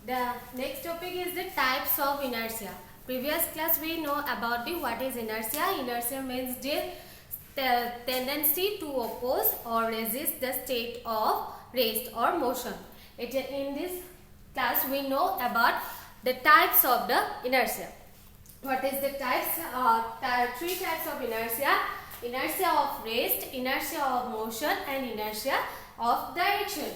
The next topic is the types of inertia. Previous class we know about the what is inertia. Inertia means the tendency to oppose or resist the state of rest or motion. In this class we know about the types of the inertia. What is the types? Three types of inertia: inertia of rest, inertia of motion, and inertia of direction.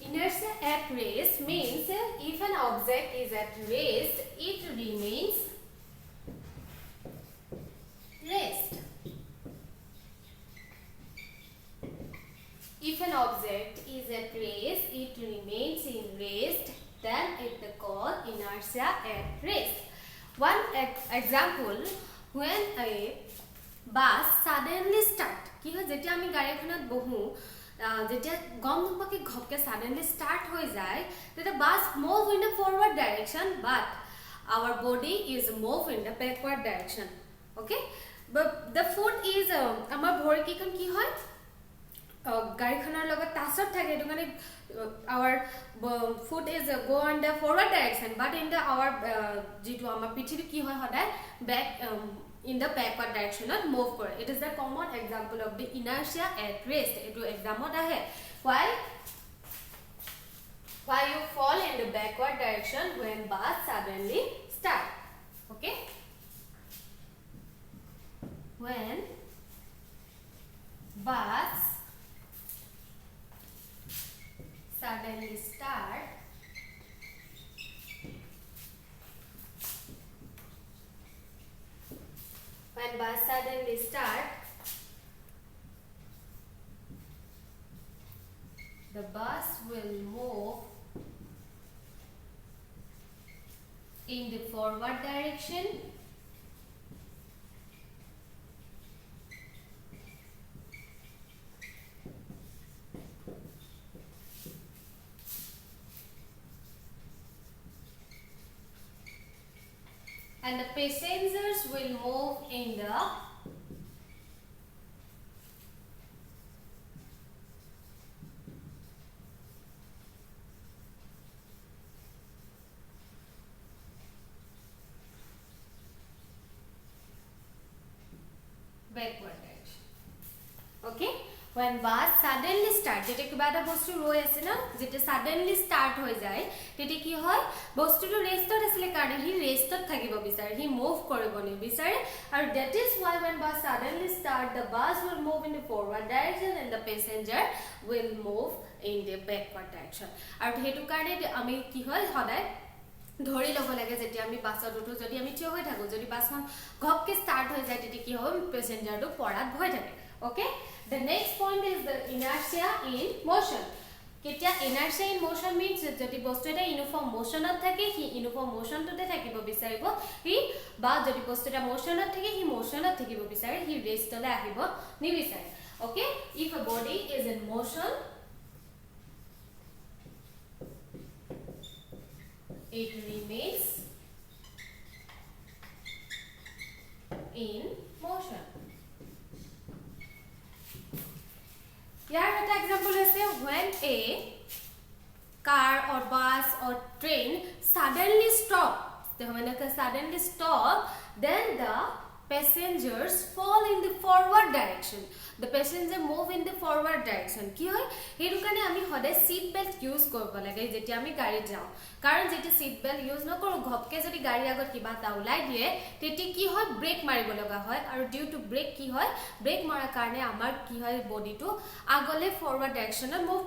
Inertia at rest means if an object is at rest, it remains rest. If an object is at rest, it remains in rest, then it is called inertia at rest. One example, when a bus suddenly starts, কি হয় যেতিয়া আমি গাড়ীখনত বহো যেতিয়া গম নোপোৱাকৈ ঘপকে suddenly start হৈ যায়, the bus move in the forward direction, but our body is move in the backward direction. Okay, but the foot is আমাৰ ভৰিকেইখন কি হয় গাড়ীখনৰ লগত টাচত থাকে, এটো মানে our foot is go in the forward direction, but in the our যেটো আমাৰ পিঠিটো কি হয় সদায় back in the backward direction move kore. It is the common example of the inertia at rest. Etu exam ot ahe why you fall in the backward direction when bus suddenly start. Okay, when bus suddenly start, when bus suddenly start, the bus will move in the forward direction and the passengers will move in the backward direction. Okay, when bus suddenly start, যেটা কিবা এটা বস্তু ৰৈ আছে না, যেটা suddenly start হৈ যায়, তেতে কি হয় বস্তুটো ৰেষ্টত আছিল কাৰণে হি ৰেষ্টত থাকিব বিচাৰে, হি মুভ কৰিব নিবিচাৰে, আৰু that is why when bus suddenly start, the bus will move in the forward direction and the passenger will move in the backward direction. আৰু হেতু কাৰণে আমি কি হয় সদায় ধৰি লব লাগে যেতিয়া আমি বাছত উঠো, যদি আমি থিয় হৈ থাকো, যদি বাছখন ঘপকে স্টার্ট হৈ যায় তেতে কি হয় প্যাসেঞ্জারটো পড়াত ভয় থাকে. Okay, the next point is the inertia in motion. কেতিয়া inertia in motion means যদি বস্তু এটা ইউনিফর্ম মোশনত থাকে, হি ইউনিফর্ম মোশনটোতে থাকিব বিচাৰিব, হি বা যদি বস্তু এটা মোশনত থাকে, হি মোশনত থাকিব বিচাৰে, হি ৰেষ্টলৈ আহিব নিবিচাৰে. Okay, if a body is in motion, it remains in motion. Here an example is when a car or bus or train suddenly stop. When it suddenly stop, then the passengers fall in the forward direction. The passenger move in the forward direction. কি হয় হেতু কাৰণে আমি সদায় seat belt use কৰিব লাগে যেতিয়া আমি গাড়ী যাওঁ, কাৰণ যেতিয়া সিট বেল্ট ইউজ নকৰো ঘপকে যদি গাড়ী আগত কিবা এটা ওলাই দিয়ে তেতি কি হয় ব্ৰেক মাৰিব লগা হয়, আৰু ডিউ টু ব্ৰেক কি হয় ব্ৰেক মাৰাৰ কাৰণে আমাৰ কি হয় বডিটো আগলে ফৰৱাৰ্ড ডাইৰেকশনত মুভ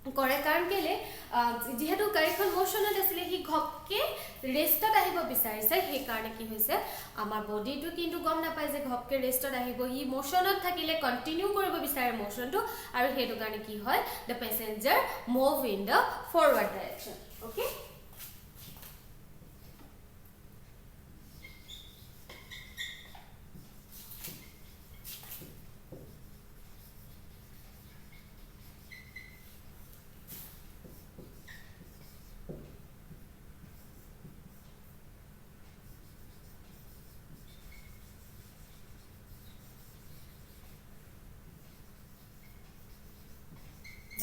কৰে কাৰণ কেলে যেহেতু গাড়ীখন মোশনত আছিলে হি ঘপকে ৰেষ্টত আহিব বিচাৰিছে সেই কাৰণে কি হৈছে আমাৰ বডিটো কিন্তু গম নাপায় যে ঘপকে ৰেষ্টত আহিব হি মোশনত থাকিলে কন্টিনিউ কৰিব বিচাৰে মোশনটো আৰু হেতু কাৰণে কি হয় the passenger move in the forward direction okay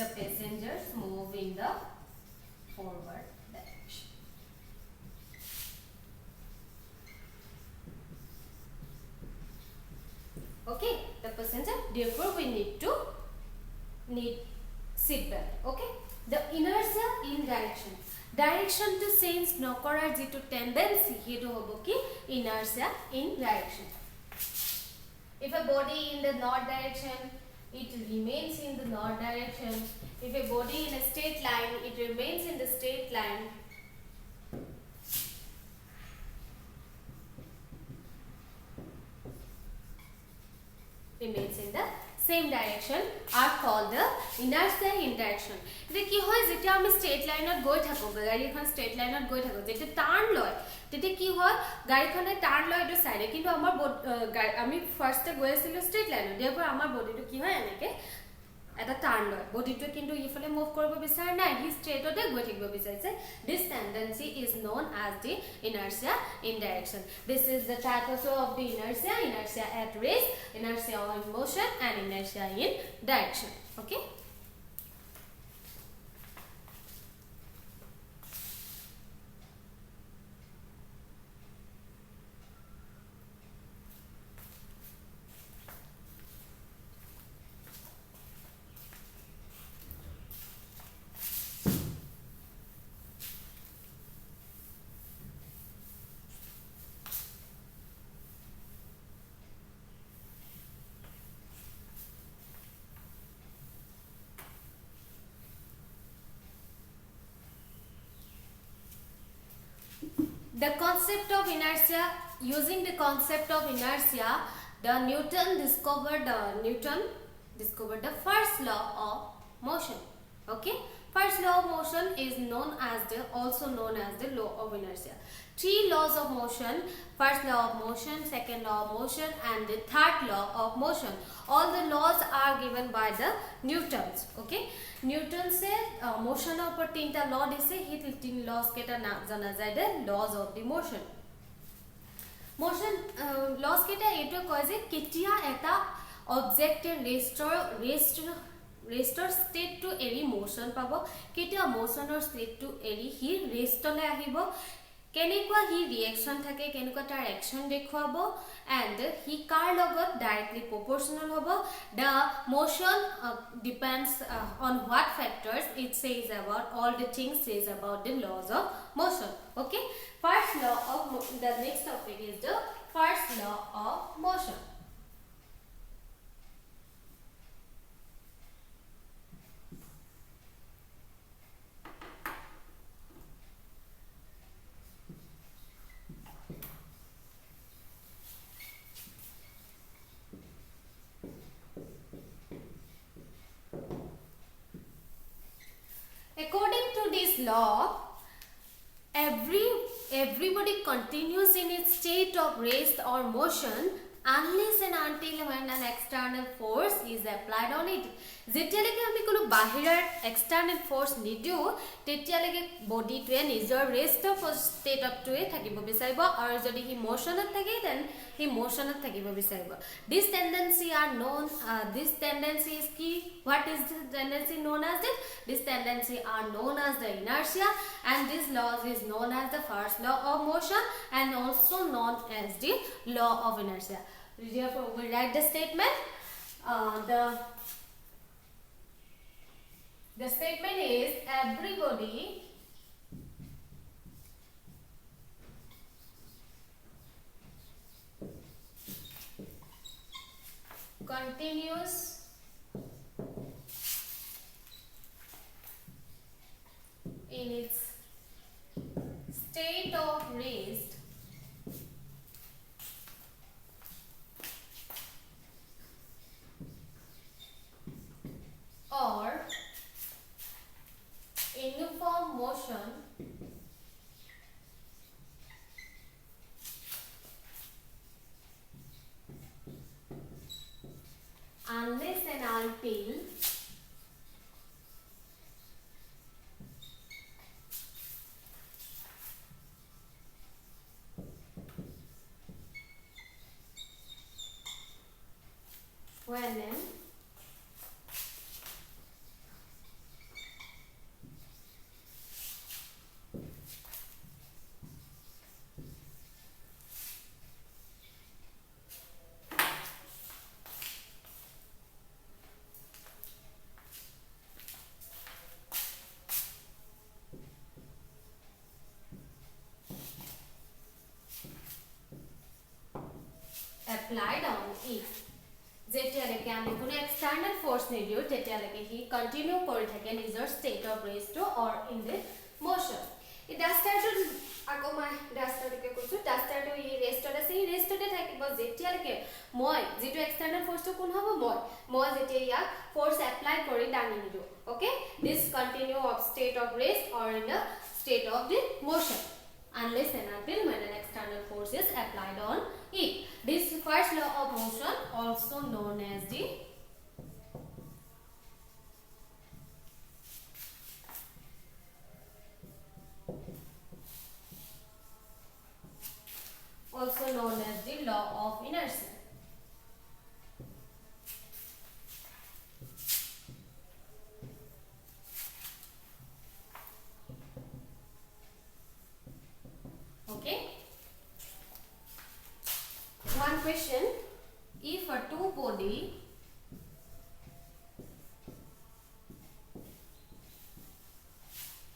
the passengers move in the forward direction. Okay, the passenger. Therefore, we need seat belt. Okay, the inertia in direction. Direction to change nokorar jitu tendency hetu hobo ki inertia in direction. If a body in the north direction, it remains in the north direction. If a body in a straight line, it remains in the straight line. Remains in the same direction are called the inertia in direction. Ete ki hoy jeta ami straight line ot goi thako gari ekhon straight line ot goi thako jeta turn loy tete ki hoy gari khone turn loy etu side kintu amar ami first e goi asilo straight line therefore amar body to ki hoy eneke eta turn loy body to kintu ifale move koribo bisar na he straight ote goi thakbo bisarse this tendency is known as the inertia in direction. This is the type also of the inertia at rest, inertia in motion and inertia in direction. Okay, the concept of inertia, using the concept of inertia, Newton discovered the first law of motion. Okay, first law of motion is also known as the law of inertia. Three laws of motion: first law of motion, second law of motion, and the third law of motion. All the laws are given by the Newtons. Okay, Newton se motion upor tinta law dise he tin laws keta na jana jai the laws of the motion. Motion laws keta eto koy je ketia eta object restor state to eri motion pabo ketia motion or state to eri he rest le ahibo কেনেকুৱা হি reaction থাকে কেনেকুৱা তাৰ action দেখুৱাবো and হি কাৰ লগত directly প্ৰপোৰ্শনাল হ'ব the motion depends on what factors it says about all the things says about the laws of motion. Okay, first law of the next topic is the first law of motion. According to this law, everybody continues in its state of rest or motion unless and until when an external force is applied on it. যেতিয়ালৈকে আমি কোনো বাহিৰৰ external force নিদিও তেতিয়ালৈকে বডিটোৱে নিজৰ rest of state of টুৱে থাকিব বিচাৰিব আৰু যদি হি মোশনত থাকে দেন হি মোশনত থাকিব বিচাৰিব. This tendency is key. What is the tendency known as this? This tendency are known as the inertia, and this law is known as the first law of motion and also known as the law of inertia. Therefore, we write the statement. The statement is everybody continues unless and until when an applied on it যেতিয়ালৈকে আমি কোনো external force নিদিওঁ তেতিয়ালৈকে C continue কৰি থাকে নিজৰ state of ৰেষ্টটো or in the motion এই ডাষ্টাৰটো আকৌ মই ডাষ্টাৰটোকে কৈছোঁ ডাষ্টাৰটো ই ৰেষ্টত আছে ই ৰেষ্টতে থাকিব যেতিয়ালৈকে মই যিটো এক্সটাৰ্নেল ফ'ৰ্চটো কোন হ'ব মই যেতিয়া ইয়াক ফ'ৰ্চ এপ্লাই কৰি দাঙি নিদিওঁ okay this continue of state of rest or in the state of the motion unless and until when an external force is applied on it. This first law of motion, also known as the law of inertia. Okay. One question: if a two body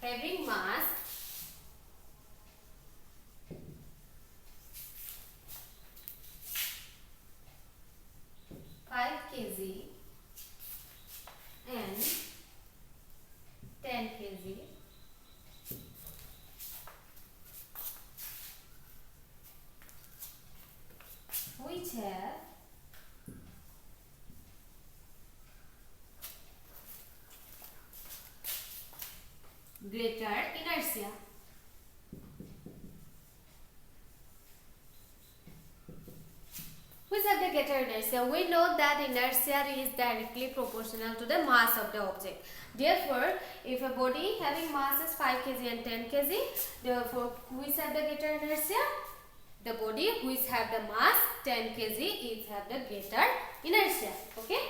having mass 5 kg and 10 kg which have greater inertia. Which have the greater inertia? We know that inertia is directly proportional to the mass of the object. Therefore, if a body having mass is 5 kg and 10 kg, therefore which have the greater inertia? The body which have the mass 10 kg is have the greater inertia. Okay.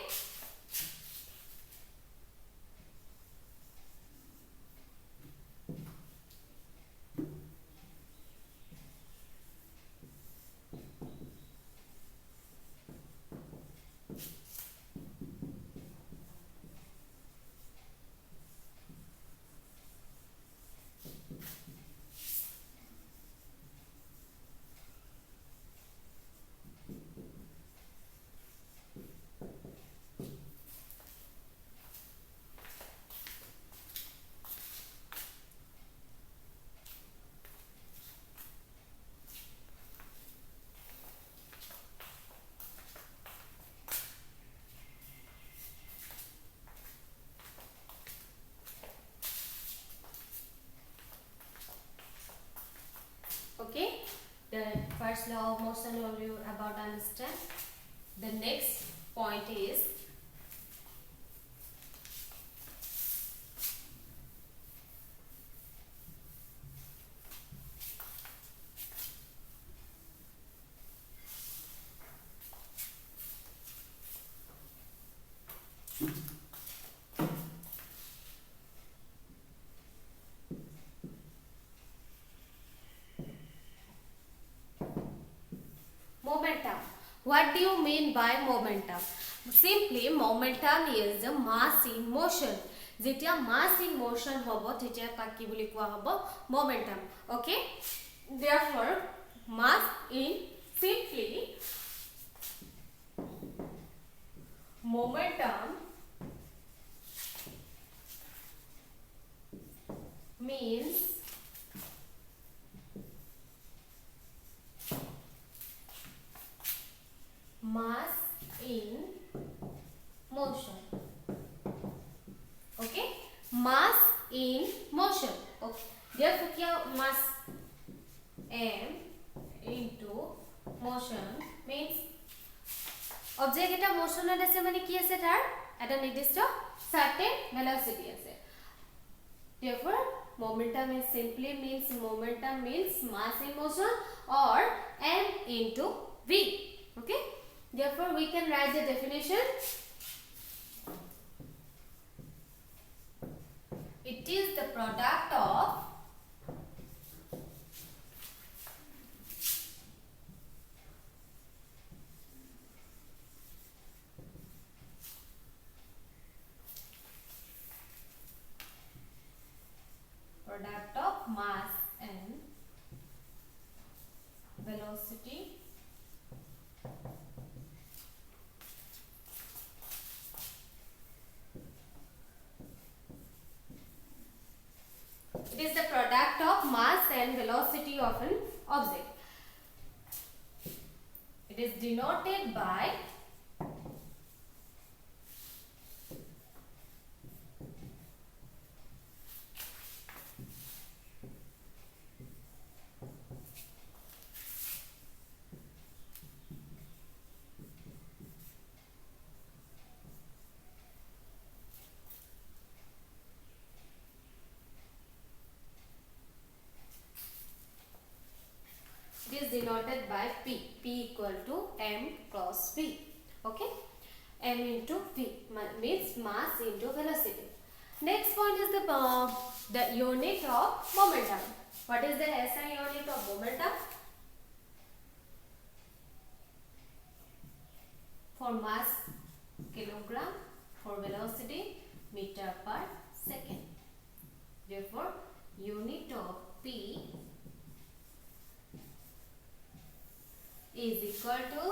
Okay, the first law of motion you about understand. The next point is momentum. What do you mean by momentum? Simply, momentum is the mass in motion. যেতিয়া mass in motion hobo তেতিয়া তাক কি বুলি কোৱা হ'ব momentum. Okay? Therefore, mass in simply momentum means mass in motion. Okay, mass in motion. Okay, therefore क्या mass m into motion means object এটা মোশনত আছে মানে কি আছে তাৰ এটা নিৰ্দিষ্ট certain velocity আছে therefore momentum is simply means mass in motion or m into v okay therefore we can write the definition it is the product of mass and velocity it is the product of mass and velocity of an object it is denoted by is denoted by P. P equal to M cross V. Okay. M into V means mass into velocity. Next point is the unit of momentum. What is the SI unit of momentum? For mass kilogram, for velocity meter per second. Therefore, unit of P is equal to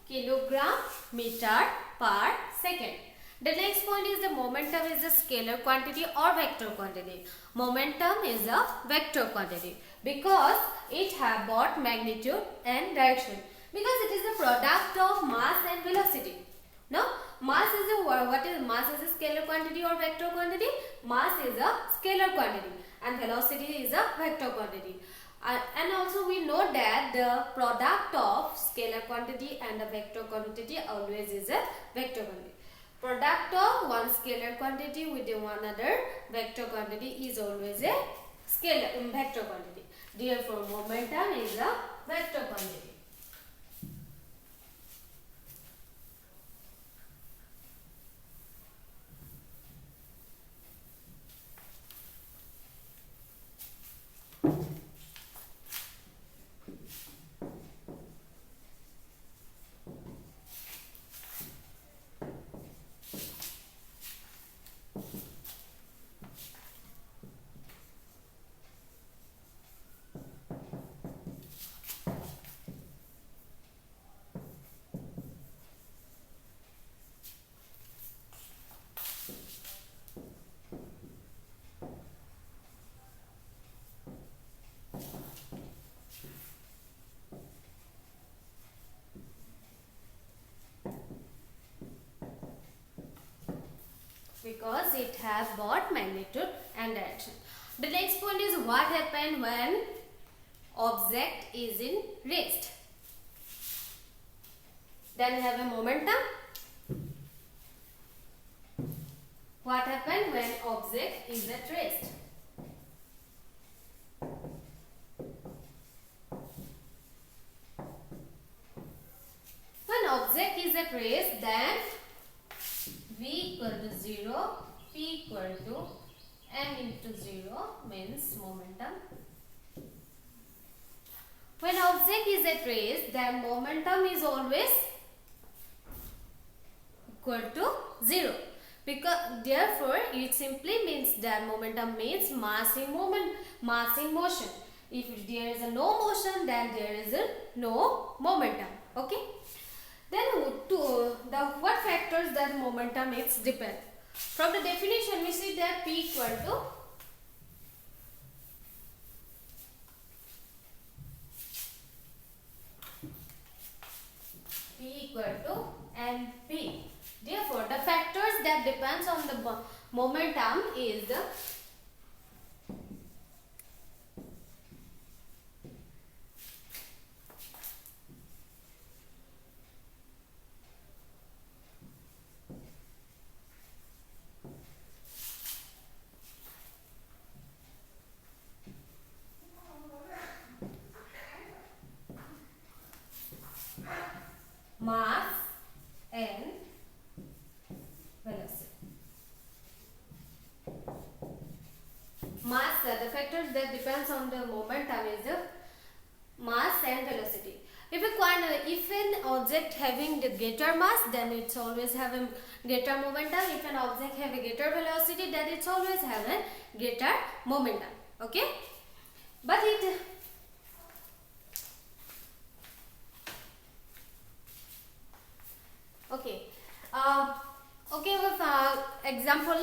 kilogram meter per second. The next point is the momentum is a scalar quantity or vector quantity. Momentum is a vector quantity because it have both magnitude and direction. Because it is the product of mass and velocity. Now, mass is a what is mass is a scalar quantity or vector quantity? Mass is a scalar quantity and velocity is a vector quantity. And also we know that the product of scalar quantity and a vector quantity always is a vector quantity. Product of one scalar quantity with one other vector quantity is always a scalar vector quantity. Therefore, momentum is a vector quantity. Because it has both magnitude and direction. The next point is what happens when object is in rest. Then we have a momentum. What happens when object is at rest? When object is at rest, then V equal to 0, P equal to M into 0 means momentum. When object is at rest, then momentum is always equal to 0. Because therefore, it simply means that momentum means mass in motion. If there is no motion, then there is no momentum. Okay. Then what factors that momentum is depend? From the definition we see that P equal to MP. Therefore, the factors that depends on the momentum is the mass and velocity. Mass, the factors that depends on the momentum is the mass and velocity. If an object having the greater mass, then it's always have a greater momentum. If an object have a greater velocity, then it's always have a greater momentum. Okay, but it okay. Okay, with example,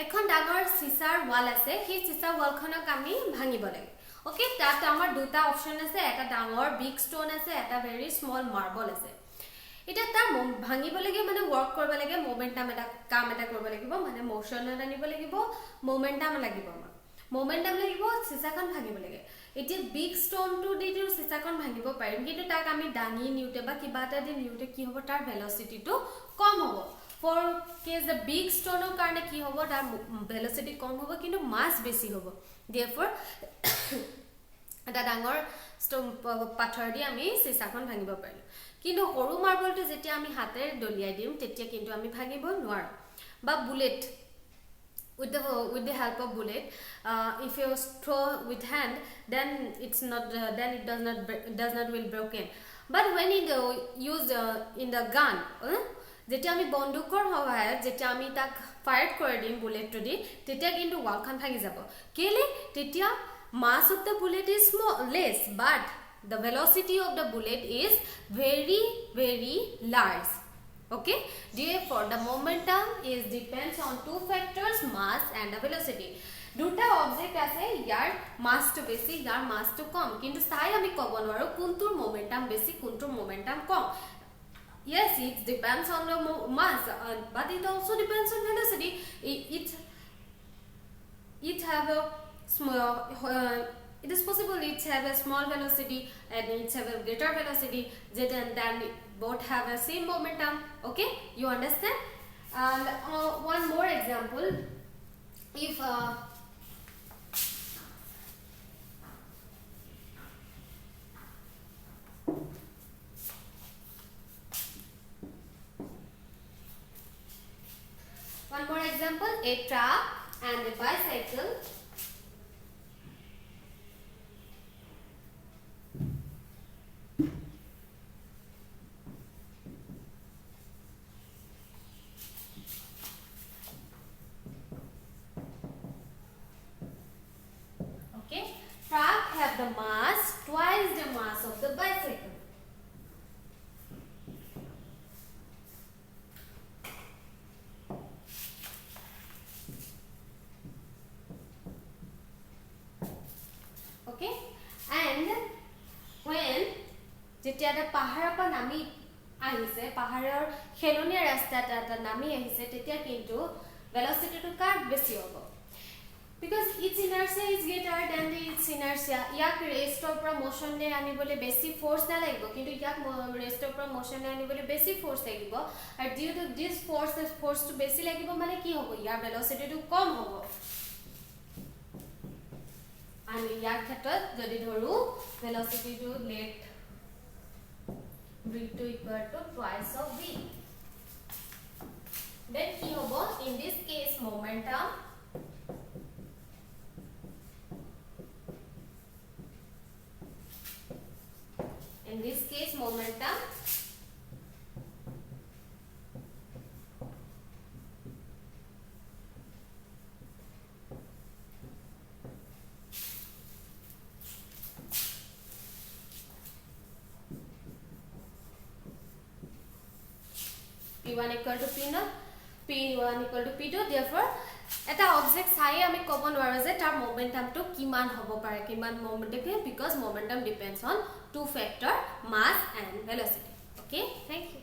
এখন ডাঙৰ সিসাৰ ওয়াল আছে সেই সিসাৰ ওয়ালখনক আমি ভাঙিব লাগে ওকে তাত আমাৰ দুটা অপচন আছে এটা ডাঙৰ বিগ ষ্টোন আছে এটা ভেৰি স্মল মাৰ্বল আছে এটা তাৰ ভাঙিব লাগে মানে ওয়ার্ক কৰিব লাগে মোমেন্টাম এটা কাম এটা কৰিব লাগিব মানে মোশন এটা নিব লাগিব মোমেন্টাম লাগিব আমাৰ মোমেন্টাম লাগিব সিসাখন ভাঙিব লাগে এতিয়া বিগ ষ্টোন টু দিটো সিসাখন ভাঙিব পাৰিম কিন্তু তাক আমি দাঙি নিউতে বা কিবা এটা দি নিউতে কি হ'ব তাৰ ভেলোসিটিটো কম হ'ব for case the big stone karone ki hobo ta velocity kom hobo kintu mass besi hobo therefore eta dangor stone pathor di ami sisakhon bhangibo parilu kintu horu marble to jetia ami hatere doliai dim tetia kintu ami bhangibo nwar ba bullet with the help of bullet if you throw with hand then it's not then it does not will broken but when it used in the gun যেটা আমি বন্দুকৰ সহায়ত যেটা আমি তাক fire কৰি দিম বুলেটটো দি তেতিয়া কিন্তু ওয়ালখন ভাঙি যাব কেলে তেতিয়া mass of the bullet is less but the velocity of the bullet is very large okay therefore the momentum is depends on two factors mass and the velocity দুটা অবজেক্ট আছে ইয়াৰ মাসটো বেছি ইয়াৰ মাসটো কম কিন্তু চাই আমি ক'ব নোৱাৰো কোনটোৰ মোমেন্টাম বেছি কোনটোৰ মোমেন্টাম কম Yes, it depends on the mass, but it also depends on velocity. It have a small. It is possible it have a small velocity and it have a greater velocity. Then both have a same momentum. Okay, you understand? And one more example. If one more example, a truck and a bicycle okay truck have the mass twice the mass of the bicycle okay and when যেতিয়া এটা পাহাৰৰ পৰা নামি আহিছে পাহাৰৰ খেলনীয়া ৰাস্তাত এটা নামি আহিছে তেতিয়া কিন্তু ভেলোসিটিটো কাৰ বেছি হ'ব because its inertia is greater than its inertia ইয়াক ৰেষ্টৰ পৰা মোশনলে আনিবলে বেছি ফোর্স না লাগিব কিন্তু ইয়াক ৰেষ্টৰ পৰা মোশনলে আনিবলে বেছি ফোর্স লাগিব আৰু ডিউ টু দিস ফোর্সটো বেছি লাগিব মানে কি হ'ব ইয়াৰ ভেলোসিটিটো কম হ'ব and ইয়াৰ ক্ষেত্ৰত যদি ধৰু velocity to let v to equal to twice of v then কি হ'ব in this case momentum P1 equal to P0, P1 equal to P2. Therefore, এটা object চাই আমি ক'ব নোৱাৰো যে তাৰ momentumটো কিমান হ'ব পাৰে কিমান momentum because momentum depends on two factor mass and velocity. Okay, thank you.